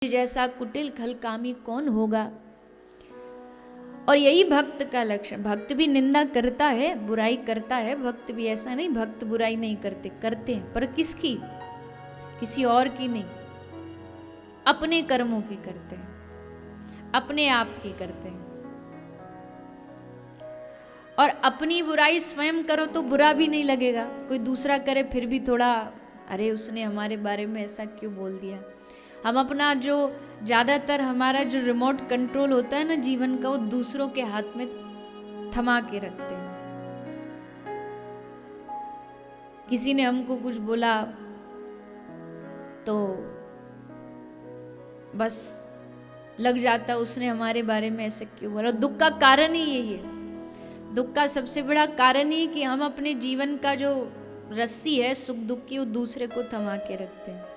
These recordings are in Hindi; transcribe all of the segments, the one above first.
जैसा कुटिल खलकामी कौन होगा। और यही भक्त का लक्षण। भक्त भी निंदा करता है, बुराई करता है, भक्त भी ऐसा नहीं भक्त बुराई नहीं करते, करते हैं, पर किसकी? किसी और की नहीं, अपने कर्मों की करते हैं, अपने आप की करते हैं। और अपनी बुराई स्वयं करो तो बुरा भी नहीं लगेगा, कोई दूसरा करे फिर भी थोड़ा, अरे उसने हमारे बारे में ऐसा क्यों बोल दिया। हम अपना जो ज्यादातर हमारा जो रिमोट कंट्रोल होता है ना जीवन का, वो दूसरों के हाथ में थमा के रखते हैं। किसी ने हमको कुछ बोला तो बस लग जाता उसने हमारे बारे में ऐसे क्यों बोला। दुख का कारण ही यही है। दुख का सबसे बड़ा कारण ही कि हम अपने जीवन का जो रस्सी है सुख दुख की, वो दूसरे को थमा के रखते हैं।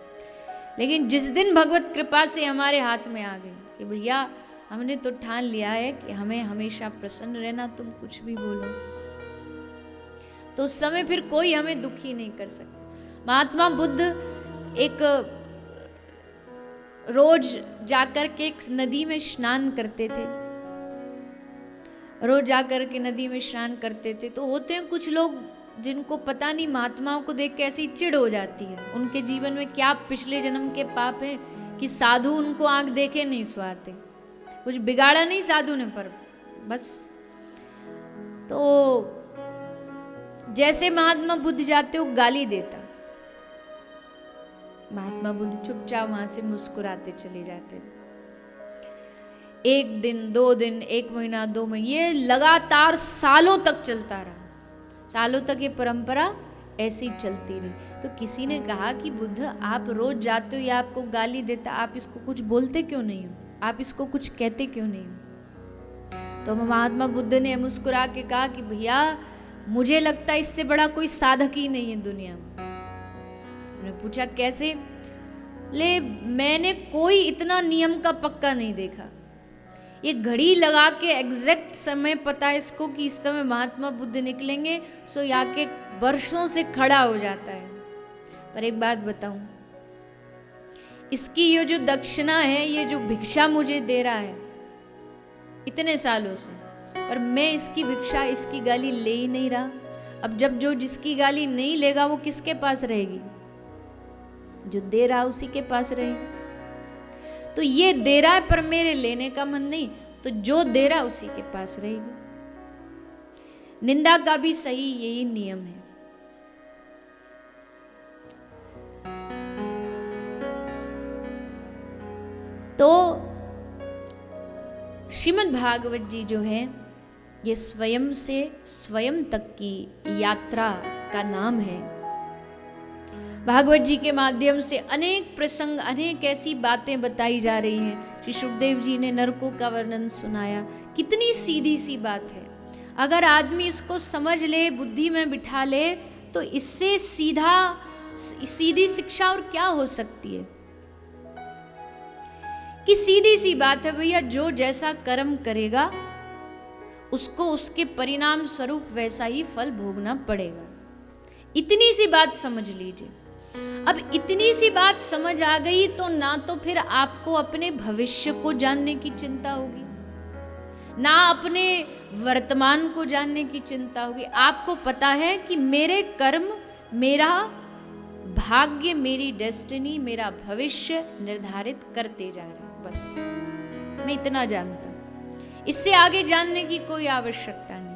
लेकिन जिस दिन भगवत कृपा से हमारे हाथ में आ गई कि भैया हमने तो ठान लिया है कि हमें हमेशा प्रसन्न रहना, तुम कुछ भी बोलो, तो उस समय फिर कोई हमें दुखी नहीं कर सकता। महात्मा बुद्ध एक रोज जाकर के एक नदी में स्नान करते थे, रोज जाकर के नदी में स्नान करते थे। तो होते हैं कुछ लोग जिनको पता नहीं, महात्माओं को देख के ऐसी चिढ़ हो जाती है, उनके जीवन में क्या पिछले जन्म के पाप है कि साधु उनको आंख देखे नहीं सुहाते। कुछ बिगाड़ा नहीं साधु ने, पर बस। तो जैसे महात्मा बुद्ध जाते वो गाली देता, महात्मा बुद्ध चुपचाप वहां से मुस्कुराते चले जाते। एक दिन, 2 दिन, 1 महीना, 2 महीने, ये लगातार सालों तक चलता रहा। सालों तक ये परंपरा ऐसी चलती रही। तो किसी ने कहा कि बुद्ध आप रोज जाते हो, ये आपको गाली देता, आप इसको कुछ बोलते क्यों नहीं हो, आप इसको कुछ कहते क्यों नहीं हो। तो महात्मा बुद्ध ने मुस्कुरा के कहा कि भैया मुझे लगता है इससे बड़ा कोई साधक ही नहीं है दुनिया में। उन्होंने पूछा कैसे? ले मैंने कोई इतना नियम का पक्का नहीं देखा। ये घड़ी लगा के एग्जैक्ट समय पता है इसको कि इस समय महात्मा बुद्ध निकलेंगे, सो आके वर्षों से खड़ा हो जाता है। पर एक बात बताऊं, इसकी ये जो दक्षिणा है, ये जो भिक्षा मुझे दे रहा है इतने सालों से, पर मैं इसकी भिक्षा, इसकी गाली ले ही नहीं रहा। अब जब जो जिसकी गाली नहीं लेगा वो किसके पास रहेगी? जो दे रहा उसी के पास रहेगी। तो ये दे रहा है पर मेरे लेने का मन नहीं, तो जो दे रहा उसी के पास रहेगी। निंदा का भी सही यही नियम है। तो श्रीमद् भागवत जी जो है ये स्वयं से स्वयं तक की यात्रा का नाम है। भागवत जी के माध्यम से अनेक प्रसंग, अनेक ऐसी बातें बताई जा रही हैं। श्री सुखदेव जी ने नरकों का वर्णन सुनाया। कितनी सीधी सी बात है, अगर आदमी इसको समझ ले, बुद्धि में बिठा ले, तो इससे सीधी शिक्षा और क्या हो सकती है। कि सीधी सी बात है भैया, जो जैसा कर्म करेगा उसको उसके परिणाम स्वरूप वैसा ही फल भोगना पड़ेगा। इतनी सी बात समझ लीजिए। अब इतनी सी बात समझ आ गई तो ना तो फिर आपको अपने भविष्य को जानने की चिंता होगी, ना अपने वर्तमान को जानने की चिंता होगी। आपको पता है कि मेरे कर्म, मेरा भाग्य, मेरी डेस्टिनी, मेरा भविष्य निर्धारित करते जा रहे हैं। बस मैं इतना जानता हूं, इससे आगे जानने की कोई आवश्यकता नहीं।